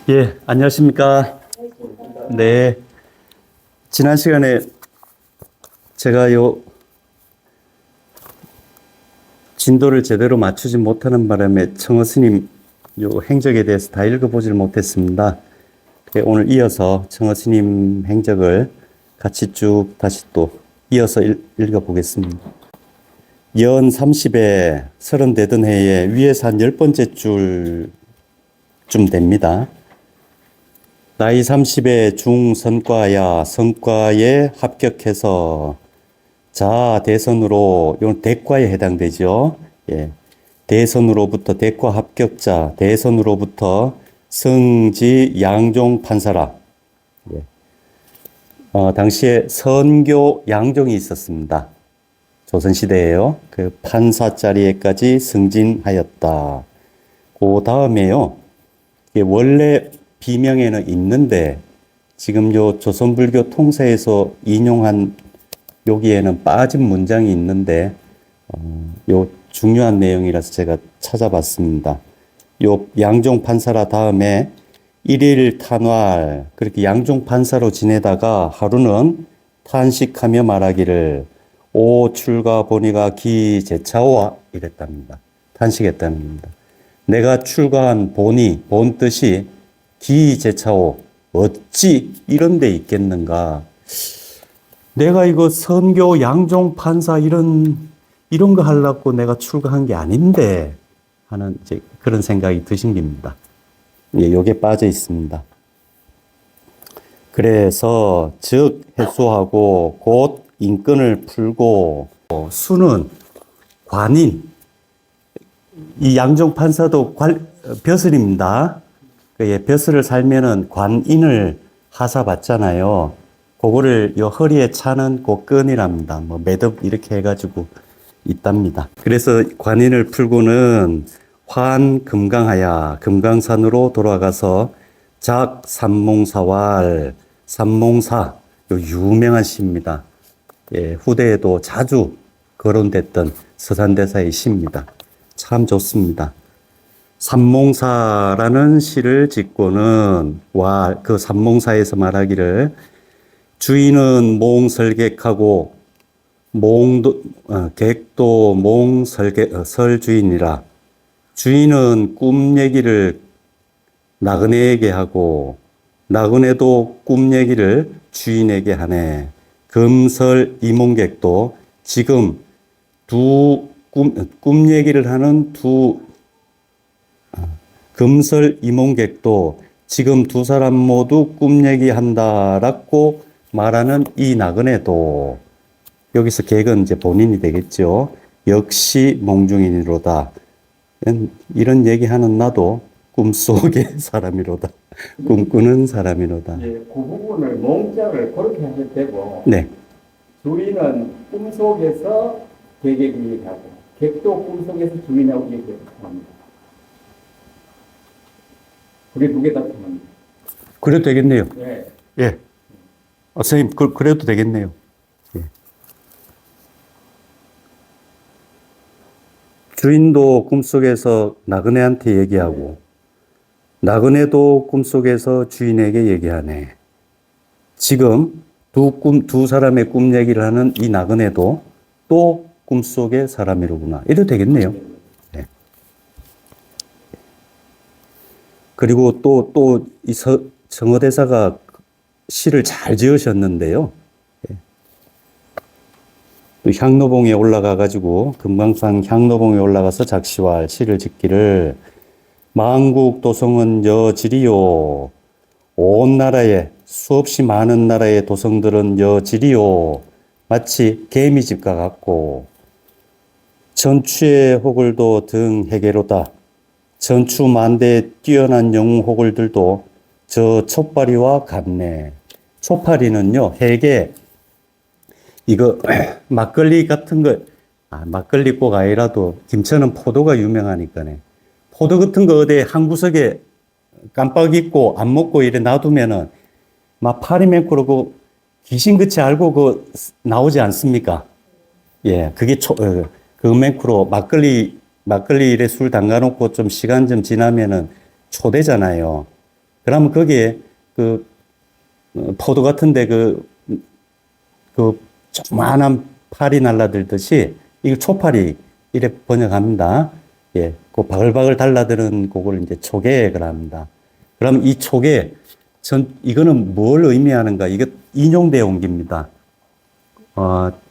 예, 안녕하십니까. 네. 지난 시간에 제가 진도를 제대로 맞추지 못하는 바람에 청어 스님 행적에 대해서 다 읽어보지를 못했습니다. 오늘 이어서 청어 스님 행적을 같이 쭉 다시 또 이어서 읽어보겠습니다. 연 30에 30 되던 해에 위에서 한 10번째 줄쯤 됩니다. 나이 30에 중선과야 성과에 합격해서 자 대선으로 이건 대과에 해당되죠. 예. 대선으로부터 대과 합격자 대선으로부터 성지 양종 판사라. 예. 당시에 선교 양종이 있었습니다. 조선시대에요. 그 판사 자리에까지 승진하였다. 그 다음에요. 원래 비명에는 있는데 지금 조선불교 통사에서 인용한 여기에는 빠진 문장이 있는데 중요한 내용이라서 제가 찾아봤습니다. 양종 판사라 다음에 일일 탄활 그렇게 양종 판사로 지내다가 하루는 탄식하며 말하기를 오 출가 보니가 기제차오와 이랬답니다. 탄식했다는 겁니다. 내가 출가한 본이 본 뜻이 기제차오 어찌 이런 데 있겠는가. 내가 이거 선교 양종 판사 이런 거 하려고 내가 출가한 게 아닌데 하는 이제 그런 생각이 드신 겁니다. 예, 요게 빠져 있습니다. 그래서 즉 해소하고 곧 인권을 풀고 수는 관인 이 양종 판사도 벼슬입니다. 예, 벼슬을 살면은 관인을 하사받잖아요. 그거를 허리에 차는 그 끈이랍니다. 매듭 이렇게 해가지고 있답니다. 그래서 관인을 풀고는 환금강하야 금강산으로 돌아가서 작 삼몽사왈 삼몽사 유명한 시입니다. 예, 후대에도 자주 거론됐던 서산대사의 시입니다. 참 좋습니다. 삼몽사라는 시를 짓고는 그 삼몽사에서 말하기를 주인은 몽설객하고 객도 설주인이라 주인은 꿈 얘기를 나그네에게 하고 나그네도 꿈 얘기를 주인에게 하네. 금설 이몽객도 지금 꿈 얘기를 하는 금설 이몽객도 지금 두 사람 모두 꿈 얘기한다라고 말하는 이 나그네도 여기서 객은 이제 본인이 되겠죠. 역시 몽중인이로다. 이런 얘기하는 나도 꿈속의 사람이로다. 꿈꾸는 사람이로다. 예, 그 부분을 몽자를 그렇게 하셔도 되고 네. 주인은 꿈속에서 객에게 얘기하고 객도 꿈속에서 주인하고 얘기합니다. 그게 두 개 다 통합니다. 그래도 되겠네요. 네. 예. 선생님, 그래도 되겠네요. 예. 주인도 꿈속에서 나그네한테 얘기하고, 나그네도 꿈속에서 주인에게 얘기하네. 지금 두 사람의 꿈 얘기를 하는 이 나그네도 또 꿈속의 사람이로구나. 이래도 되겠네요. 네. 그리고 또 이 정어대사가 시를 잘 지으셨는데요. 예. 또 향로봉에 올라가가지고 금강산 향로봉에 올라가서 작시와 시를 짓기를 만국 도성은 여지리요 온 나라에 수없이 많은 나라의 도성들은 여지리요 마치 개미집과 같고 전추의 호글도 등 해계로다. 전추 만대에 뛰어난 영웅 호글들도 저 촛파리와 같네. 촛파리는요, 해계, 이거, 막걸리 같은 거, 막걸리 꼭 아니라도, 김천은 포도가 유명하니까네. 포도 같은 거 어디 한 구석에 깜빡 잊고 안 먹고 이래 놔두면은, 막 파리맹구로 그 귀신같이 알고 나오지 않습니까? 예, 그게 그 맹구로 막걸리 이래 술 담가놓고 좀 시간 좀 지나면은 초대잖아요. 그러면 거기에 포도 같은데 조그마한 팔이 날라들듯이 이거 초파리 이래 번역합니다. 예, 그 바글바글 달라드는 그걸 이제 초계 그럽니다. 그럼 이 초계 이거는 뭘 의미하는가? 이거 인용되어 온 겁니다.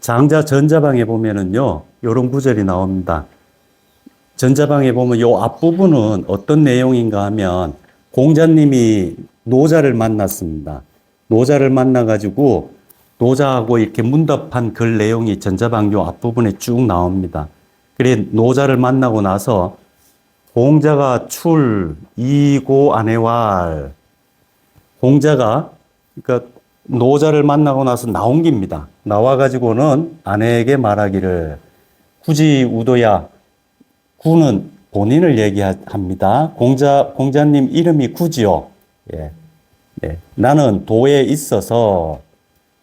장자 전자방에 보면은요, 요런 구절이 나옵니다. 전자방에 보면 요 앞부분은 어떤 내용인가 하면 공자님이 노자를 만났습니다. 노자를 만나가지고 노자하고 이렇게 문답한 글 내용이 전자방 요 앞부분에 쭉 나옵니다. 그래, 노자를 만나고 나서 공자가 이고 아내왈. 공자가, 그러니까 노자를 만나고 나서 나온 겁니다. 나와가지고는 아내에게 말하기를 굳이 우도야, 구는 본인을 얘기합니다. 공자님 이름이 구지요. 예. 네. 나는 도에 있어서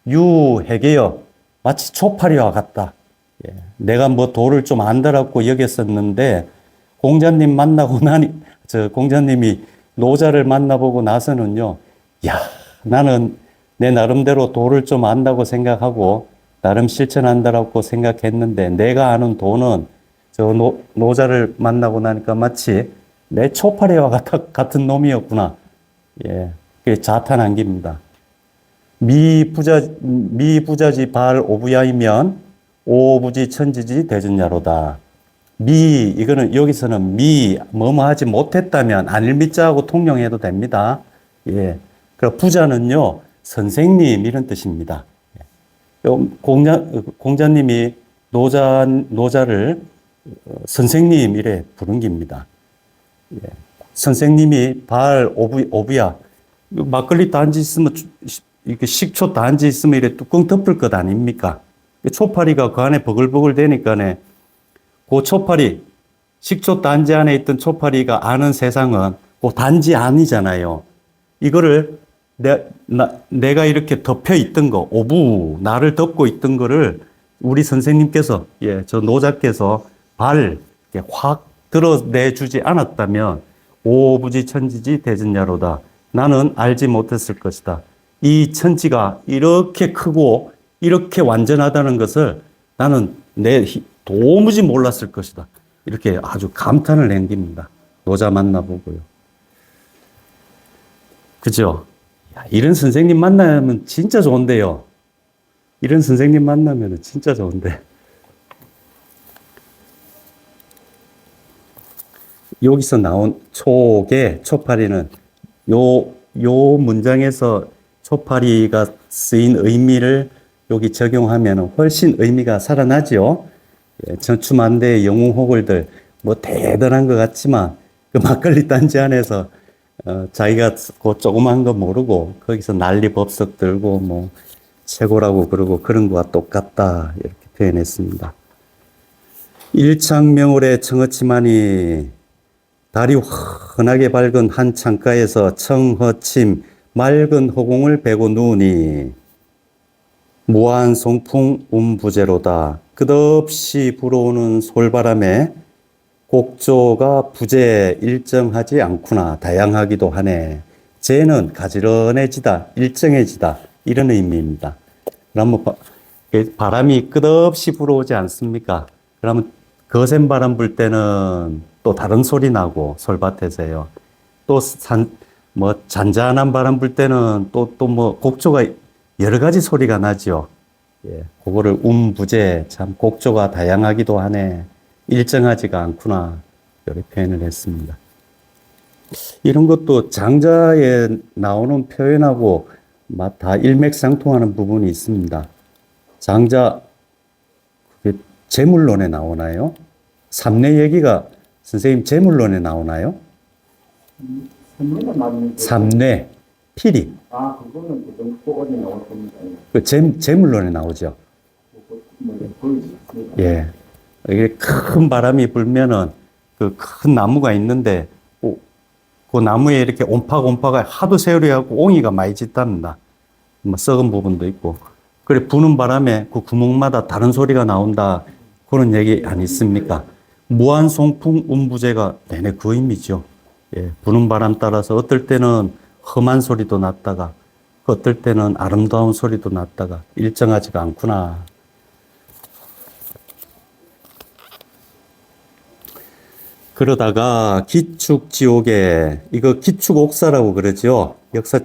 유해계여 마치 초파리와 같다. 예. 내가 뭐 도를 좀 안다라고 여겼었는데 공자님 만나고 공자님이 노자를 만나보고 나서는요, 야, 나는 내 나름대로 도를 좀 안다고 생각하고 나름 실천한다라고 생각했는데 내가 아는 도는 저 노자를 만나고 나니까 마치 내 초파리와 같은 놈이었구나. 예, 그게 자탄한 겁니다. 미부자지 발 오부야이면 오부지 천지지 대전야로다. 이거는 여기서는 뭐뭐 하지 못했다면 안일미자하고 통용해도 됩니다. 예. 그 부자는요, 선생님 이런 뜻입니다. 공자님이 노자를 선생님 이래 부른 겁니다. 예. 선생님이 오부야. 막걸리 단지 있으면, 이렇게 식초 단지 있으면 이래 뚜껑 덮을 것 아닙니까? 초파리가 그 안에 버글버글 되니까네, 그 초파리, 식초 단지 안에 있던 초파리가 아는 세상은 그 단지 아니잖아요. 이거를 내가 이렇게 덮여 있던 거, 나를 덮고 있던 거를 우리 선생님께서, 예, 저 노자께서 이렇게 확 드러내주지 않았다면 오부지 천지지 대전야로다. 나는 알지 못했을 것이다. 이 천지가 이렇게 크고 이렇게 완전하다는 것을 나는 도무지 몰랐을 것이다. 이렇게 아주 감탄을 남깁니다. 노자 만나보고요. 그죠? 이런 선생님 만나면 진짜 좋은데요. 이런 선생님 만나면 진짜 좋은데. 여기서 나온 초파리는 요 문장에서 초파리가 쓰인 의미를 여기 적용하면 훨씬 의미가 살아나죠. 예, 전추만대의 영웅호걸들 뭐 대단한 것 같지만 그 막걸리 단지 안에서 자기가 그 조그만 거 모르고 거기서 난리 법석 들고 뭐 최고라고 그러고 그런 거와 똑같다 이렇게 표현했습니다. 일창명월에 청어치마니 달이 환하게 밝은 한 창가에서 청허침 맑은 허공을 베고 누우니 무한 송풍 운부제로다. 끝없이 불어오는 솔바람에 곡조가 부재 일정하지 않구나. 다양하기도 하네. 재는 가지런해지다, 일정해지다 이런 의미입니다. 그러면 바람이 끝없이 불어오지 않습니까? 그러면 거센 바람 불 때는 또 다른 소리 나고 솔밭에서요. 또 잔잔한 바람 불 때는 또 곡조가 여러 가지 소리가 나죠. 예, 그거를 운부재, 참 곡조가 다양하기도 하네. 일정하지가 않구나. 이렇게 표현을 했습니다. 이런 것도 장자에 나오는 표현하고 다 일맥상통하는 부분이 있습니다. 장자, 그게 재물론에 나오나요? 삼례 얘기가 선생님 재물론에 나오나요? 삼례, 피리. 그거는 그정보원에 나올 겁니다. 그 재물론에 나오죠. 예. 이게 큰 바람이 불면은 그 큰 나무가 있는데 그 나무에 이렇게 옴파가 하도 세월이하고 옹이가 많이 짙답니다. 뭐 썩은 부분도 있고. 그래 부는 바람에 그 구멍마다 다른 소리가 나온다. 그런 얘기 안 있습니까? 무한송풍 운부제가 내내 그 의미죠. 예, 부는 바람 따라서 어떨 때는 험한 소리도 났다가 어떨 때는 아름다운 소리도 났다가 일정하지가 않구나. 그러다가 기축지옥에, 이거 기축옥사라고 그러죠.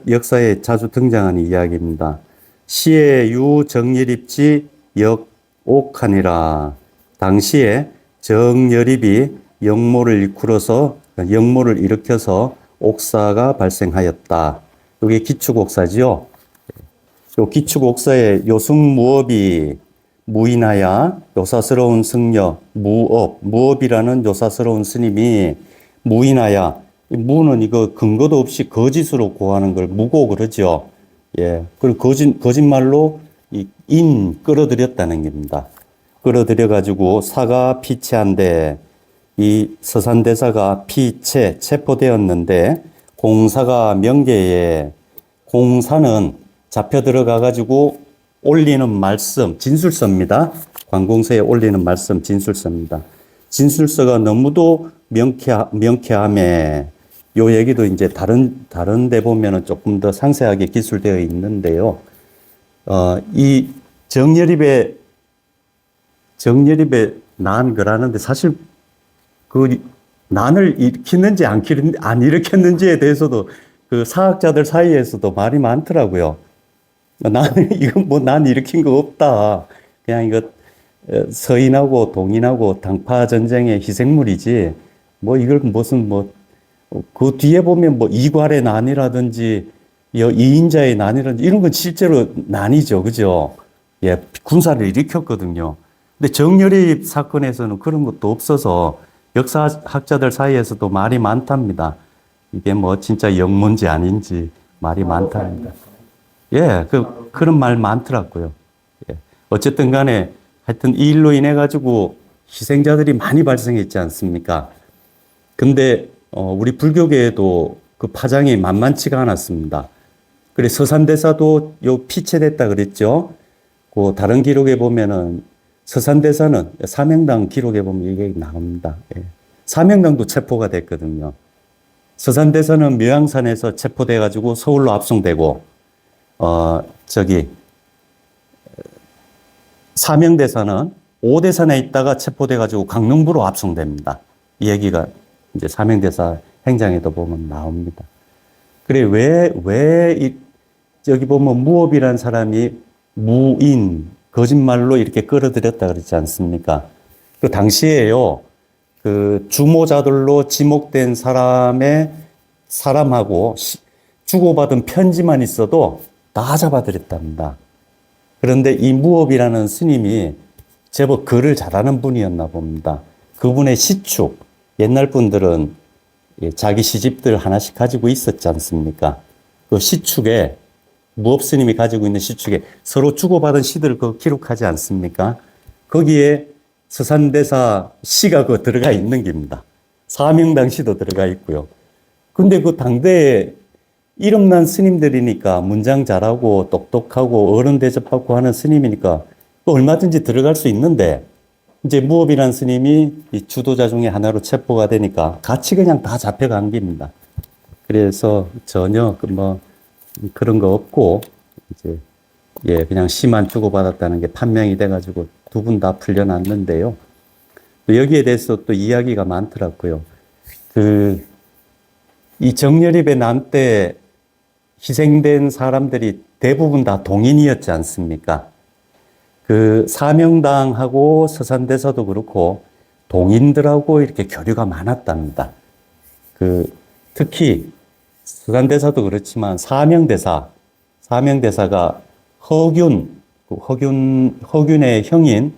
역사에 자주 등장하는 이야기입니다. 시에 유정열입지 역옥하니라. 당시에 정열입이 역모를 일으켜서 옥사가 발생하였다. 이게 기축옥사지요. 요 기축옥사의 요승무업이 무인하야 요사스러운 승려 무업이라는 요사스러운 스님이 무인하야, 무는 이거 근거도 없이 거짓으로 고하는 걸 무고 그러죠. 예. 그리고 거짓말로 끌어들였다는 겁니다. 끌어들여 가지고 사가 피체한데, 이 서산대사가 체포되었는데, 공사가 명계에, 공사는 잡혀 들어가 가지고 올리는 말씀, 진술서입니다. 관공서에 올리는 말씀, 진술서입니다. 진술서가 너무도 명쾌함에, 요 얘기도 이제 다른 데 보면은 조금 더 상세하게 기술되어 있는데요. 이 정열입에 난 거라는데, 사실 그 난을 일으켰는지 안 일으켰는지에 대해서도 그 사학자들 사이에서도 말이 많더라고요. 난 일으킨 거 없다. 그냥 이거 서인하고 동인하고 당파 전쟁의 희생물이지. 뭐 이걸 무슨 그 뒤에 보면 이괄의 난이라든지 이인자의 난이라든지 이런 건 실제로 난이죠. 그죠? 예, 군사를 일으켰거든요. 근데 정열입 사건에서는 그런 것도 없어서 역사학자들 사이에서도 말이 많답니다. 이게 진짜 영문지 아닌지 말이 많답니다. 예, 그런 말 많더라고요. 예. 어쨌든 간에 하여튼 이 일로 인해 가지고 희생자들이 많이 발생했지 않습니까? 근데, 우리 불교계에도 그 파장이 만만치가 않았습니다. 그래, 서산대사도 피체됐다 그랬죠? 그 다른 기록에 보면은 서산대사는 사명당 기록에 보면 이게 나옵니다. 예. 사명당도 체포가 됐거든요. 서산대사는 묘양산에서 체포돼 가지고 서울로 압송되고, 사명대사는 오대산에 있다가 체포돼가지고 강릉부로 압송됩니다. 이 얘기가 이제 사명대사 행장에도 보면 나옵니다. 그래, 여기 보면 무업이라는 사람이 거짓말로 이렇게 끌어들였다 그러지 않습니까? 그 당시에요, 그 주모자들로 지목된 사람하고 주고받은 편지만 있어도 다 잡아들였답니다. 그런데 이 무업이라는 스님이 제법 글을 잘하는 분이었나 봅니다. 그분의 시축, 옛날 분들은 자기 시집들 하나씩 가지고 있었지 않습니까? 그 시축에, 무업 스님이 가지고 있는 시축에 서로 주고받은 시들을 기록하지 않습니까? 거기에 서산대사 시가 들어가 있는 겁니다. 사명당 시도 들어가 있고요. 근데 그 당대에 이름난 스님들이니까 문장 잘하고 똑똑하고 어른 대접받고 하는 스님이니까 얼마든지 들어갈 수 있는데, 이제 무업이라는 스님이 이 주도자 중에 하나로 체포가 되니까 같이 그냥 다 잡혀간 겁니다. 그래서 전혀 그런 거 없고 이제 그냥 시만 주고받았다는 게 판명이 돼가지고 두 분 다 풀려났는데요. 여기에 대해서 또 이야기가 많더라고요. 이 정열입의 난 때 희생된 사람들이 대부분 다 동인이었지 않습니까? 그 사명당하고 서산대사도 그렇고 동인들하고 이렇게 교류가 많았답니다. 특히 서산대사도 그렇지만 사명대사가 허균의 형인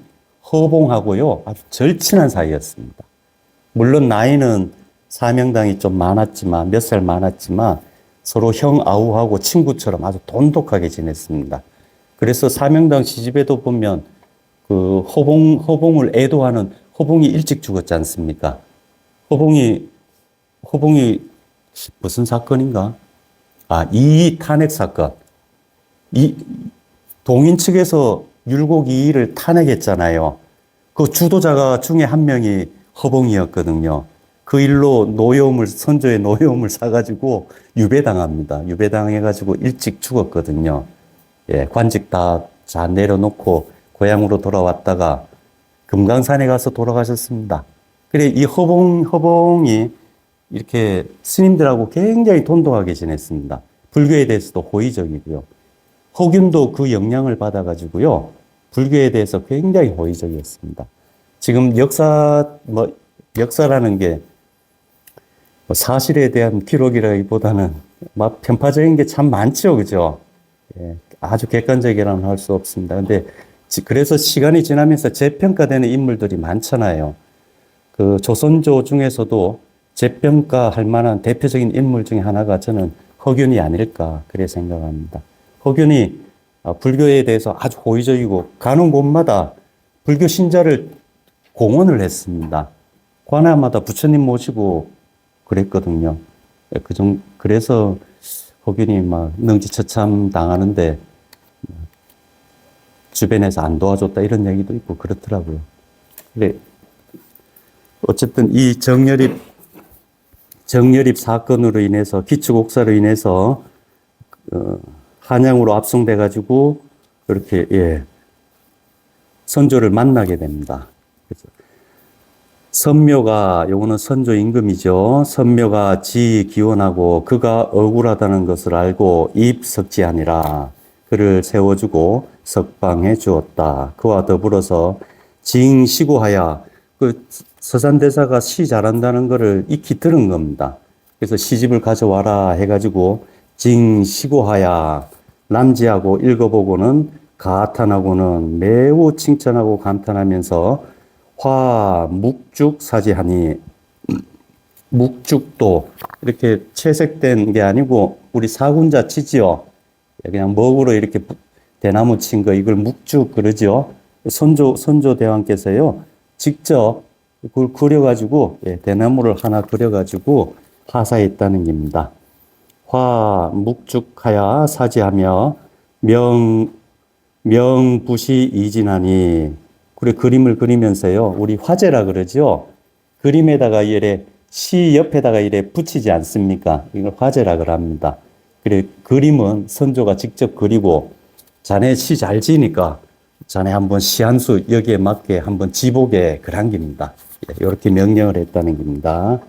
허봉하고요, 아주 절친한 사이였습니다. 물론 나이는 사명당이 좀 많았지만, 몇 살 많았지만, 서로 형 아우하고 친구처럼 아주 돈독하게 지냈습니다. 그래서 사명당 시집에도 보면 허봉을 애도하는, 허봉이 일찍 죽었지 않습니까? 허봉이 무슨 사건인가? 이의 탄핵 사건. 동인 측에서 율곡 이의를 탄핵했잖아요. 그 주도자가 중에 한 명이 허봉이었거든요. 그 일로 선조의 노여움을 사가지고 유배당합니다. 유배당해가지고 일찍 죽었거든요. 예, 관직 다 내려놓고 고향으로 돌아왔다가 금강산에 가서 돌아가셨습니다. 그래, 이 허봉이 이렇게 스님들하고 굉장히 돈독하게 지냈습니다. 불교에 대해서도 호의적이고요. 허균도 그 영향을 받아가지고요. 불교에 대해서 굉장히 호의적이었습니다. 지금 역사라는 게 사실에 대한 기록이라기보다는 막 편파적인 게 참 많죠. 그죠? 예, 아주 객관적이라는 할 수 없습니다. 근데 그래서 시간이 지나면서 재평가되는 인물들이 많잖아요. 그 조선조 중에서도 재평가할 만한 대표적인 인물 중에 하나가 저는 허균이 아닐까 그래 생각합니다. 허균이 불교에 대해서 아주 호의적이고 가는 곳마다 불교 신자를 공헌을 했습니다. 관아마다 부처님 모시고 그랬거든요. 그래서 허균이 막 능지처참 당하는데 주변에서 안 도와줬다 이런 얘기도 있고 그렇더라고요. 그래. 어쨌든 이 정열입 사건으로 인해서 기축옥사로 인해서 한양으로 압송돼 가지고 이렇게 선조를 만나게 됩니다. 그래서 선묘가 요거는 선조 임금이죠. 선묘가 지 기원하고 그가 억울하다는 것을 알고 입석지하니라 그를 세워주고 석방해 주었다. 그와 더불어서 징시고하야 그 서산대사가 시 잘한다는 것을 익히 들은 겁니다. 그래서 시집을 가져와라 해가지고 징시고하야 남지하고 읽어보고는 가탄하고는 매우 칭찬하고 감탄하면서 화 묵죽 사지하니 묵죽도 이렇게 채색된 게 아니고 우리 사군자 치지요. 그냥 먹으로 이렇게 대나무 친 거 이걸 묵죽 그러죠. 선조 대왕께서요 직접 그걸 그려가지고 대나무를 하나 그려가지고 하사했다는 겁니다. 화 묵죽하야 사지하며 명부시 이진하니 그래 그림을 그리면서요 우리 화제라 그러죠. 그림에다가 이래 시 옆에다가 이래 붙이지 않습니까? 이걸 화제라 그럽니다. 그래 그림은 선조가 직접 그리고 자네 시 잘 지니까 자네 한번 시 한 수 여기에 맞게 한번 지보게 그런 겁니다. 이렇게 명령을 했다는 겁니다.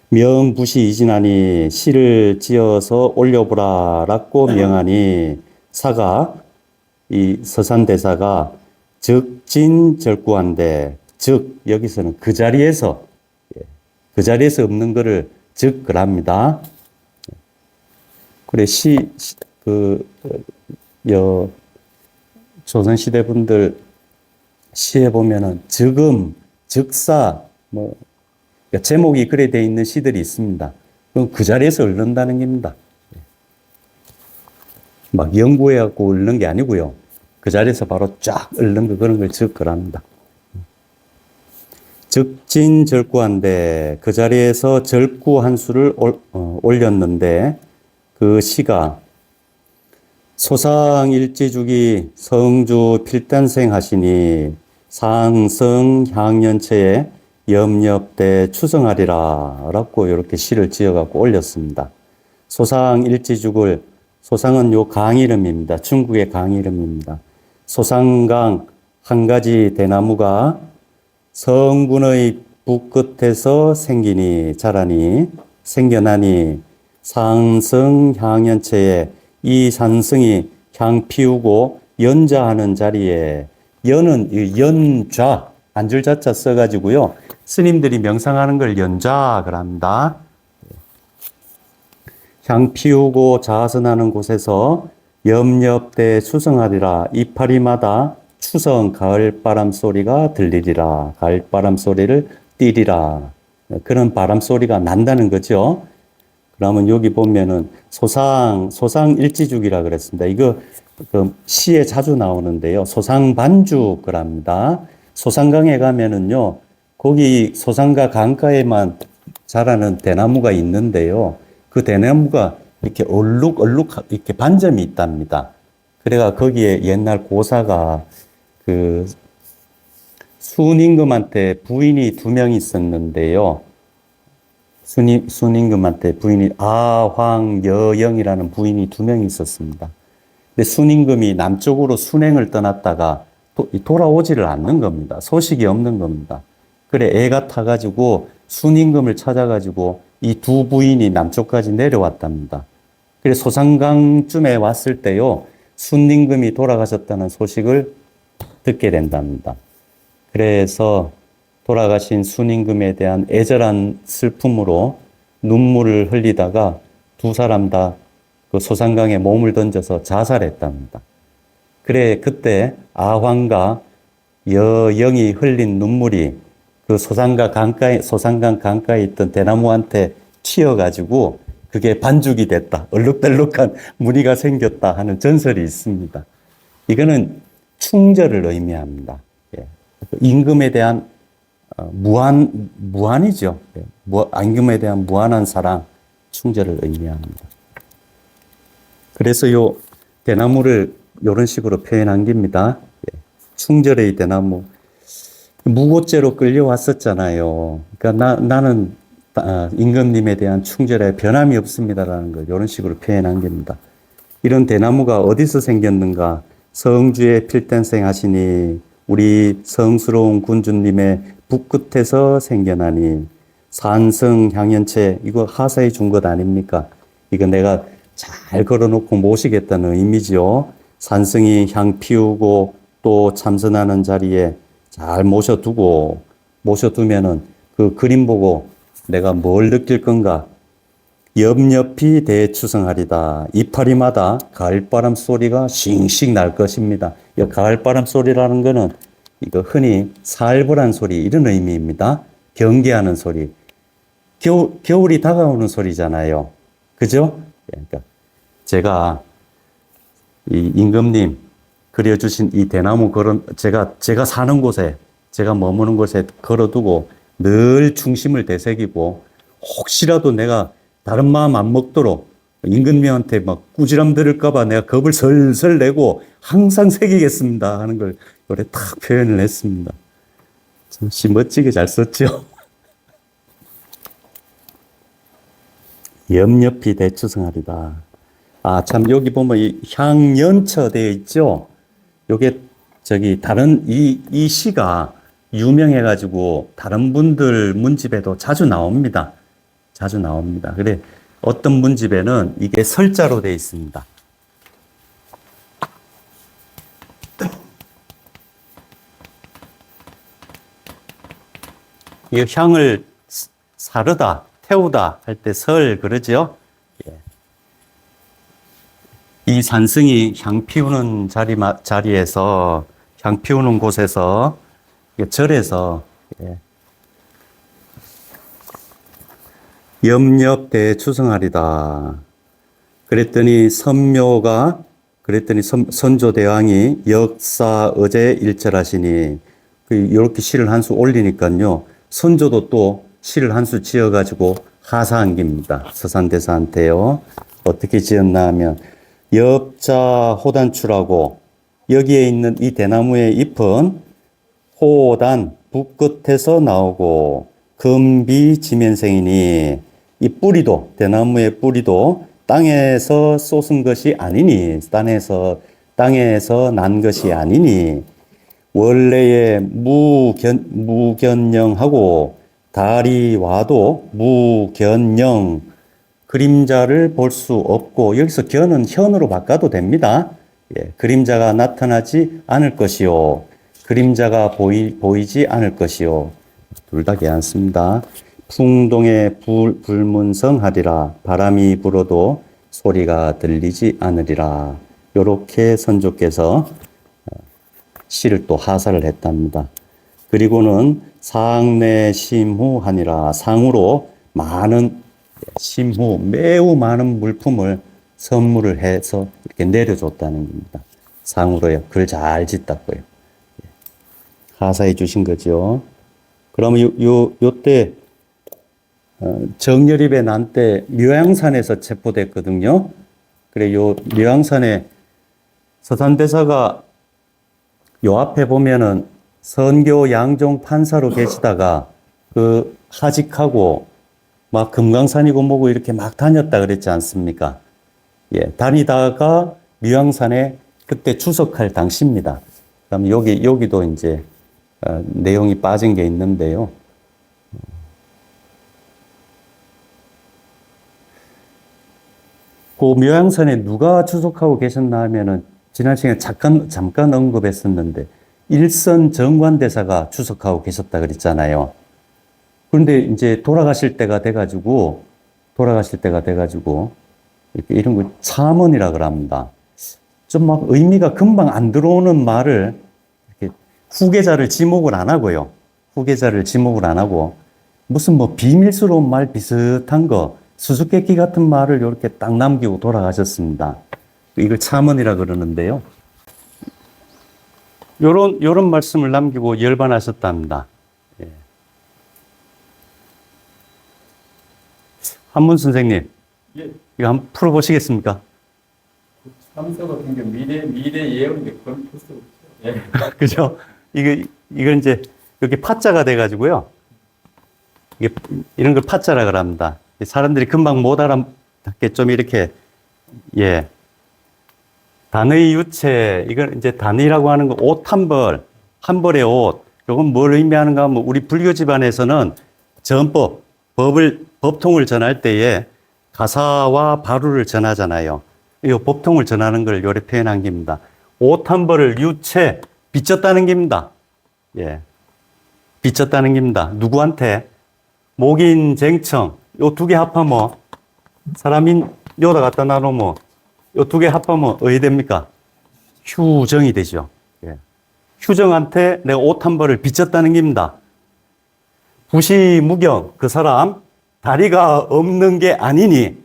명부시 이진하니 시를 지어서 올려보라라고 명하니 사가 이 서산대사가 즉진절구한데 즉 여기서는 그 자리에서 없는 거를 즉 그럽니다. 그래 조선시대 분들 시에 보면은 즉음, 즉사 그러니까 제목이 그래 돼 있는 시들이 있습니다. 그럼 그 자리에서 읊는다는 겁니다. 막 연구해갖고 읊는 게 아니고요. 그 자리에서 바로 쫙 읊는 거 그런 걸 즉그랍니다. 즉진절구한데 그 자리에서 절구 한 수를 올렸는데 그 시가 소상일지주기 성주 필단생 하시니 상성 향연체에 염렵대 추성하리라 라고 이렇게 시를 지어갖고 올렸습니다. 소상일지죽을 소상은 요 강 이름입니다. 중국의 강 이름입니다. 소상강 한 가지 대나무가 성군의 북끝에서 생겨나니 상성 향연체에 이 산성이 향 피우고 연자하는 자리에 연은 연좌 안줄자자 써가지고요. 스님들이 명상하는 걸 연좌 그럽니다. 향 피우고 자선하는 곳에서 염렵대 추성하리라. 이파리마다 추성 가을바람 소리가 들리리라. 가을바람 소리를 띠리라. 그런 바람 소리가 난다는 거죠. 그러면 여기 보면은 소상일지죽이라 그랬습니다. 이거 그 시에 자주 나오는데요. 소상반죽 그럽니다. 소상강에 가면은요, 거기 소상가 강가에만 자라는 대나무가 있는데요. 그 대나무가 이렇게 얼룩얼룩 이렇게 반점이 있답니다. 그래가 거기에 옛날 고사가 그 순임금한테 부인이 2명 있었는데요. 순임금한테 부인이 아황여영이라는 부인이 두 명이 있었습니다. 근데 순임금이 남쪽으로 순행을 떠났다가 돌아오지를 않는 겁니다. 소식이 없는 겁니다. 그래 애가 타가지고 순임금을 찾아가지고 이 두 부인이 남쪽까지 내려왔답니다. 그래 소산강쯤에 왔을 때요 순임금이 돌아가셨다는 소식을 듣게 된답니다. 그래서 돌아가신 순임금에 대한 애절한 슬픔으로 눈물을 흘리다가 두 사람 다 그 소산강에 몸을 던져서 자살했답니다. 그래 그때 아황과 여영이 흘린 눈물이 그 소산강 강가에 있던 대나무한테 튀어가지고 그게 반죽이 됐다. 얼룩덜룩한 무늬가 생겼다 하는 전설이 있습니다. 이거는 충절을 의미합니다. 예. 임금에 대한 무한이죠. 예. 임금에 대한 무한한 사랑, 충절을 의미합니다. 그래서 요 대나무를 이런 식으로 표현한 겁니다. 예. 충절의 대나무. 무고죄로 끌려왔었잖아요. 그러니까 나는 임금님에 대한 충절에 변함이 없습니다라는 걸 이런 식으로 표현한 겁니다. 이런 대나무가 어디서 생겼는가? 성주에 필단생 하시니 우리 성스러운 군주님의 북끝에서 생겨나니 산성 향연채 이거 하사해 준 것 아닙니까? 이거 내가 잘 걸어놓고 모시겠다는 의미지요. 산성이 향 피우고 또 참선하는 자리에 잘 모셔두면은 그 그림 보고 내가 뭘 느낄 건가? 옆옆이 대추성하리다. 이파리마다 가을바람 소리가 싱싱 날 것입니다. 이 가을바람 소리라는 거는 이거 흔히 살벌한 소리 이런 의미입니다. 경계하는 소리. 겨울이 다가오는 소리잖아요. 그죠? 그러니까 제가 이 임금님 그려주신 이 대나무 제가 사는 곳에, 제가 머무는 곳에 걸어두고 늘 중심을 되새기고 혹시라도 내가 다른 마음 안 먹도록 임금님한테 막 꾸지람 들을까봐 내가 겁을 설설 내고 항상 새기겠습니다 하는 걸 요래 탁 표현을 했습니다. 참 멋지게 잘 썼죠. 옆옆이 대추성하리다. 아, 참, 여기 보면 이 향연처 되어 있죠? 요게, 다른, 이 시가 유명해가지고 다른 분들 문집에도 자주 나옵니다. 자주 나옵니다. 그래, 어떤 문집에는 이게 설자로 되어 있습니다. 이 향을 사르다, 태우다 할 때 설, 그러죠? 예. 이 산성이 향 피우는 자리에서, 향 피우는 곳에서, 절에서, 예. 염렵대 추성하리다. 그랬더니 선조대왕이 역사 어제 일절하시니, 이렇게 시를 한 수 올리니까요, 선조도 또 시를 한 수 지어가지고 하사한 겁니다. 서산대사한테요. 어떻게 지었나 하면, 엽자 호단추라고 여기에 있는 이 대나무의 잎은 호단 북끝에서 나오고 금비 지면생이니 이 뿌리도 대나무의 뿌리도 땅에서 솟은 것이 아니니 땅에서 난 것이 아니니 원래의 무견영하고 달이 와도 무견영 그림자를 볼 수 없고 여기서 견은 현으로 바꿔도 됩니다. 예, 그림자가 나타나지 않을 것이요. 그림자가 보이지 않을 것이요. 둘 다 괜찮습니다. 풍동에 불문성하리라. 바람이 불어도 소리가 들리지 않으리라. 요렇게 선조께서 시를 또 하사를 했답니다. 그리고는 상내심후하니라. 상으로 많은 심후, 매우 많은 물품을 선물을 해서 이렇게 내려줬다는 겁니다. 상으로요. 글 잘 짓다고요. 하사해 주신 거죠. 그러면 요때, 정열입에 난 때 묘양산에서 체포됐거든요. 그래, 묘양산에 서산대사가 요 앞에 보면은 선교 양종 판사로 계시다가 하직하고 막 금강산이고 뭐고 이렇게 막 다녔다 그랬지 않습니까? 예, 다니다가 미왕산에 그때 추석할 당시입니다. 그럼 여기도 이제 내용이 빠진 게 있는데요. 그 묘양산에 누가 추석하고 계셨나 하면은 지난 시간에 잠깐 언급했었는데 일선 정관대사가 추석하고 계셨다 그랬잖아요. 그런데 이제 돌아가실 때가 돼가지고 이렇게 이런 거 참언이라 그럽니다. 좀 막 의미가 금방 안 들어오는 말을 이렇게 후계자를 지목을 안 하고요. 후계자를 지목을 안 하고 무슨 뭐 비밀스러운 말 비슷한 거 수수께끼 같은 말을 이렇게 딱 남기고 돌아가셨습니다. 이걸 참언이라 그러는데요. 요런 말씀을 남기고 열반하셨답니다. 예. 한문 선생님, 예, 이거 한번 풀어보시겠습니까? 참새가 생겨 미래 예언인데 그건 풀 수 없죠. 예. 그죠? 이거 이제 이렇게 파자가 돼가지고요. 이게 이런 걸 파자라 그럽니다. 사람들이 금방 못 알아듣게 좀 이렇게, 예. 단의 유체, 이건 이제 단의라고 하는 거, 옷 한 벌의 옷. 이건 뭘 의미하는가 하면 우리 불교 집안에서는 전법, 법통을 전할 때에 가사와 바루를 전하잖아요. 이 법통을 전하는 걸 요래 표현한 겁니다. 옷 한 벌을 유체, 빚졌다는 겁니다. 예. 빚졌다는 겁니다. 누구한테? 목인쟁청, 요 두 개 합하면, 사람인 요다 갖다 놔놓으면, 요 두 개 합하면 어디 됩니까? 휴정이 되죠. 예. 휴정한테 내가 옷 한 벌을 빚졌다는 겁니다. 부시무경, 그 사람, 다리가 없는 게 아니니,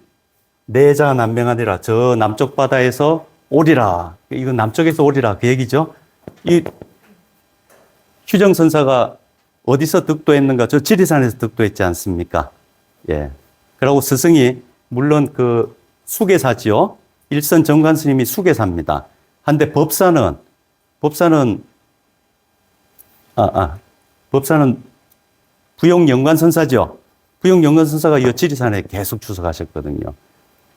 내자 난명하니라. 저 남쪽 바다에서 오리라. 이건 남쪽에서 오리라. 그 얘기죠. 이 휴정선사가 어디서 득도했는가? 저 지리산에서 득도했지 않습니까? 예. 그러고 스승이, 물론 그 수계사지요. 일선 정관 스님이 수계사입니다. 한데 법사는 부용영관선사죠. 부용영관선사가 이 지리산에 계속 추석하셨거든요.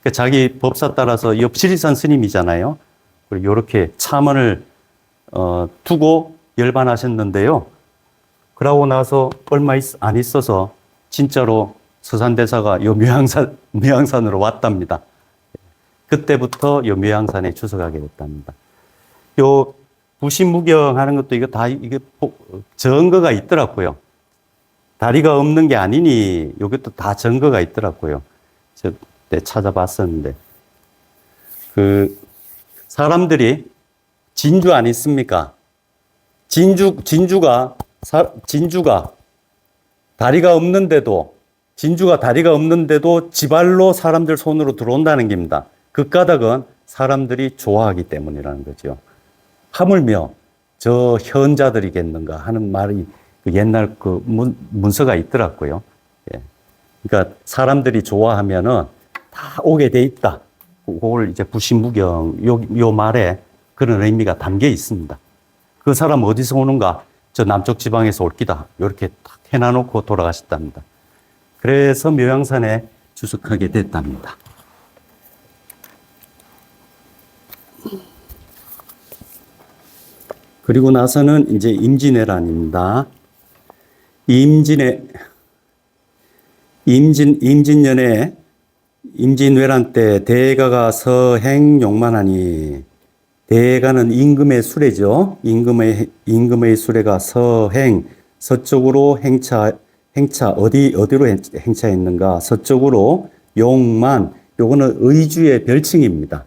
그러니까 자기 법사 따라서 옆 지리산 스님이잖아요. 그리고 이렇게 참언을 두고 열반하셨는데요. 그러고 나서 얼마 안 있어서 진짜로 서산대사가 요 묘양산으로 왔답니다. 그때부터 요 묘양산에 추석하게 됐답니다. 요 부시무경하는 것도 이게 증거가 있더라고요. 다리가 없는 게 아니니 이것도 다 증거가 있더라고요. 저 때 찾아봤었는데 사람들이 진주 안 있습니까? 진주가 다리가 없는데도 지발로 사람들 손으로 들어온다는 겁니다. 그 까닭은 사람들이 좋아하기 때문이라는 거죠. 하물며 저 현자들이겠는가 하는 말이 옛날 문서가 있더라고요. 예. 그러니까 사람들이 좋아하면은 다 오게 돼 있다. 그걸 이제 부시무경 요 말에 그런 의미가 담겨 있습니다. 그 사람 어디서 오는가? 저 남쪽 지방에서 올 기다. 이렇게 딱 해놔놓고 돌아가셨답니다. 그래서 묘양산에 주석하게 됐답니다. 그리고 나서는 이제 임진왜란입니다. 임진년에 임진왜란 때 대가가 서행용만하니, 대가는 임금의 수레죠. 임금의 수레가 서쪽으로 어디로 행차했는가? 서쪽으로 용만, 요거는 의주의 별칭입니다.